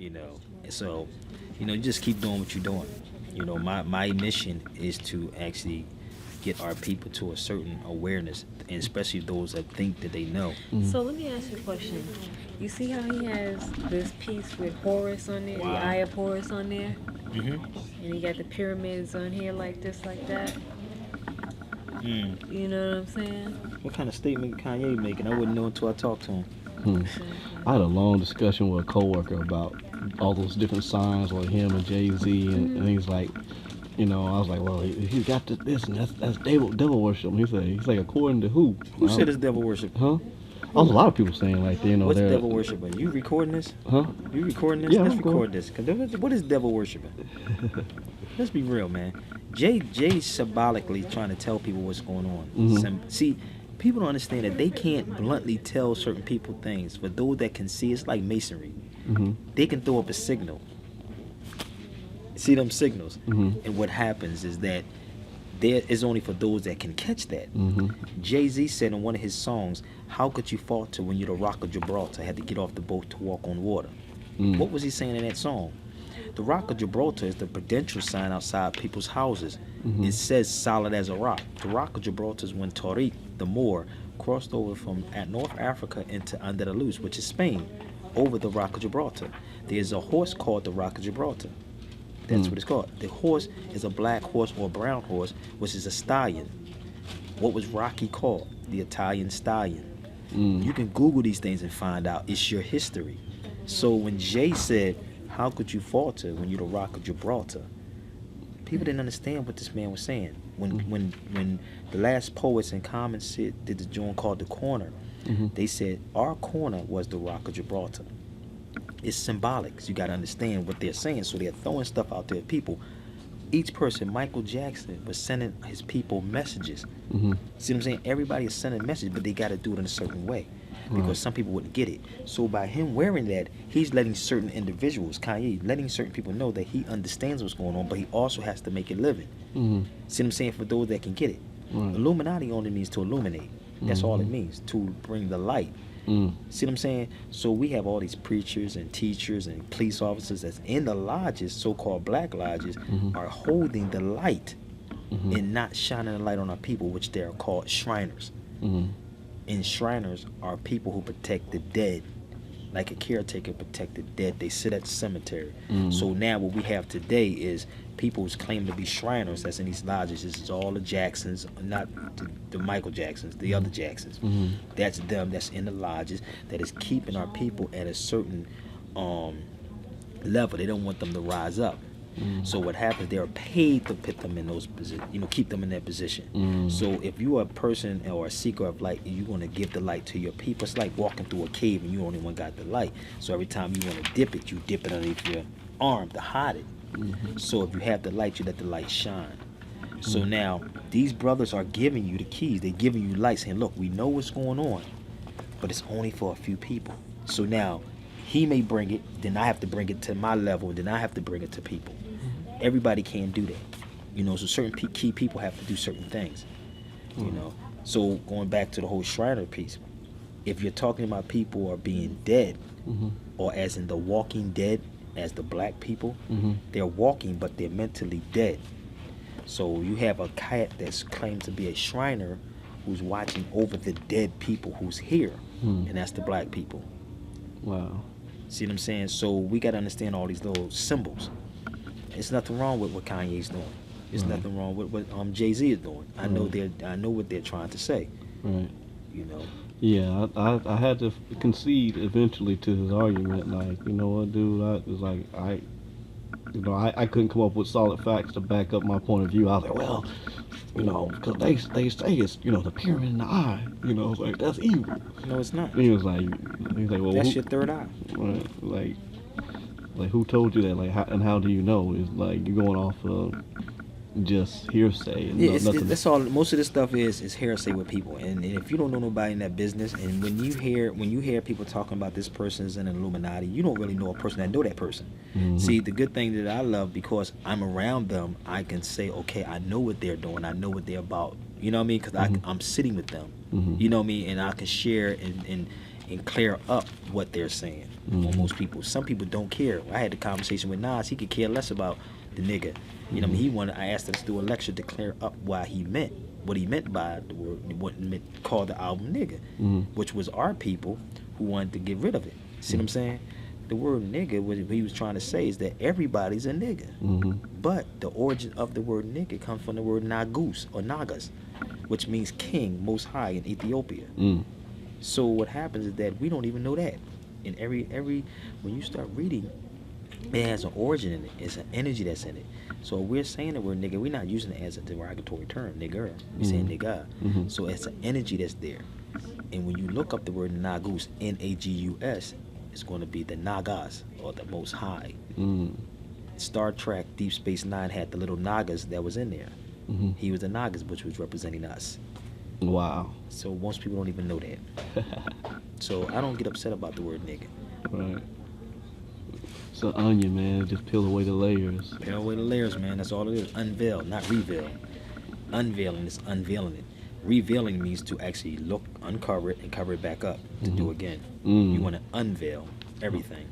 you know. And so, you just keep doing what you're doing. My mission is to actually get our people to a certain awareness, and especially those that think that they know. So let me ask you a question. You see how he has this piece with Horus on there, the Eye Wow. of Horus on there, Hmm. and he got the pyramids on here like this, like that. Mm. You know what I'm saying? What kind of statement Kanye making? I wouldn't know until I talked to him. Hmm. Exactly. I had a long discussion with a coworker about all those different signs with him and Jay Z, and he's like, I was like, well, he's got this, and that's devil worship. And he's like, according to who? Who said it's devil worship? Huh? There's a Who? lot of people saying like, What's they're, devil worshiping? You recording this? huh? You recording this? Yeah, Let's I'm cool. record this. 'Cause what is devil worshiping? Let's be real, man. Jay symbolically trying to tell people what's going on. See, people don't understand that they can't bluntly tell certain people things. For those that can see, it's like masonry. They can throw up a signal. See them signals, and what happens is that there is only for those that can catch that. Jay-Z said in one of his songs, "How could you falter when you're the Rock of Gibraltar? Had to get off the boat to walk on water." What was he saying in that song? The Rock of Gibraltar is the prudential sign outside people's houses. It says solid as a rock. The Rock of Gibraltar is when Tariq, the Moor, crossed over from North Africa into Andalus, which is Spain, over the Rock of Gibraltar. There's a horse called the Rock of Gibraltar. That's what it's called. The horse is a black horse or a brown horse, which is a stallion. What was Rocky called? The Italian stallion. You can Google these things and find out. It's your history. So when Jay said, "How could you falter when you're the Rock of Gibraltar?" People didn't understand what this man was saying. When the last poets in common did the joint called The Corner, they said our corner was the Rock of Gibraltar. It's symbolic. So you got to understand what they're saying. So they're throwing stuff out there at people. Each person, Michael Jackson was sending his people messages. See what I'm saying? Everybody is sending a message, but they got to do it in a certain way because some people wouldn't get it. So by him wearing that, he's letting certain individuals, Kanye, letting certain people know that he understands what's going on, but he also has to make it living. See what I'm saying? For those that can get it. Illuminati only means to illuminate. That's all it means, to bring the light. See what I'm saying? So we have all these preachers and teachers and police officers that's in the lodges, so-called black lodges, are holding the light and not shining the light on our people, which they are called Shriners. And Shriners are people who protect the dead, like a caretaker protect the dead. They sit at the cemetery. So now what we have today is people who's claiming to be Shriners that's in these lodges. This is all the Jacksons, not the Michael Jacksons, the other Jacksons. That's them that's in the lodges that is keeping our people at a certain level. They don't want them to rise up. So what happens? They are paid to put them in those positions, keep them in that position. So if you are a person or a seeker of light, you're going to give the light to your people. It's like walking through a cave and you only one got the light. So every time you want to dip it, you dip it underneath your arm to hide it. So if you have the light, you let the light shine. So now these brothers are giving you the keys. They're giving you light, saying, "Look, we know what's going on, but it's only for a few people." So now he may bring it, then I have to bring it to my level, and then I have to bring it to people. Everybody can't do that, so certain key people have to do certain things, So going back to the whole Shriner piece, if you're talking about people are being dead, or as in the walking dead, as the black people, they're walking but they're mentally dead. So you have a cat that's claimed to be a Shriner who's watching over the dead people who's here, and that's the black people. Wow. See what I'm saying? So we got to understand all these little symbols. It's nothing wrong with what Kanye's doing. There's nothing wrong with what Jay-Z is doing. I know what they're trying to say. Right. Yeah, I had to concede eventually to his argument. Like, you know what, dude? I couldn't come up with solid facts to back up my point of view. I was like, well, because they say it's, the pyramid in the eye. Like that's evil. No, it's not. And he was like, well, that's your third eye. Right, like who told you that? Like, how do you know? It's like you're going off of just hearsay. And That's all. Most of this stuff is hearsay with people, and if you don't know nobody in that business, and when you hear people talking about this person's an Illuminati, you don't really know a person that know that person. See, the good thing that I love, because I'm around them, I can say, okay, I know what they're doing, I know what they're about. You know what I mean? Because I'm sitting with them. You know what I mean? And I can share and clear up what they're saying. On most people, some people don't care. I had the conversation with Nas. He could care less about the nigga. You know, what I mean, he wanted. I asked him to do a lecture to clear up what he meant by the word, what meant called the album nigga, which was our people who wanted to get rid of it. See what I'm saying? The word nigga, what he was trying to say is that everybody's a nigga. But the origin of the word nigga comes from the word nagus or nagas, which means king, most high in Ethiopia. So what happens is that we don't even know that. And every when you start reading, it has an origin in it. It's an energy that's in it. So we're saying the word nigga, we're not using it as a derogatory term, nigger. We're saying nigga. So it's an energy that's there. And when you look up the word nagus, Nagus, it's going to be the nagas or the most high. Star Trek Deep Space Nine had the little nagas that was in there. He was the nagas, which was representing us. Wow. So most people don't even know that. So I don't get upset about the word nigga. Right. It's an onion, man. Just peel away the layers. Peel away the layers, man. That's all it is. Unveil, not reveal. Unveiling is unveiling it. Revealing means to actually look, uncover it, and cover it back up to do again. You want to unveil everything.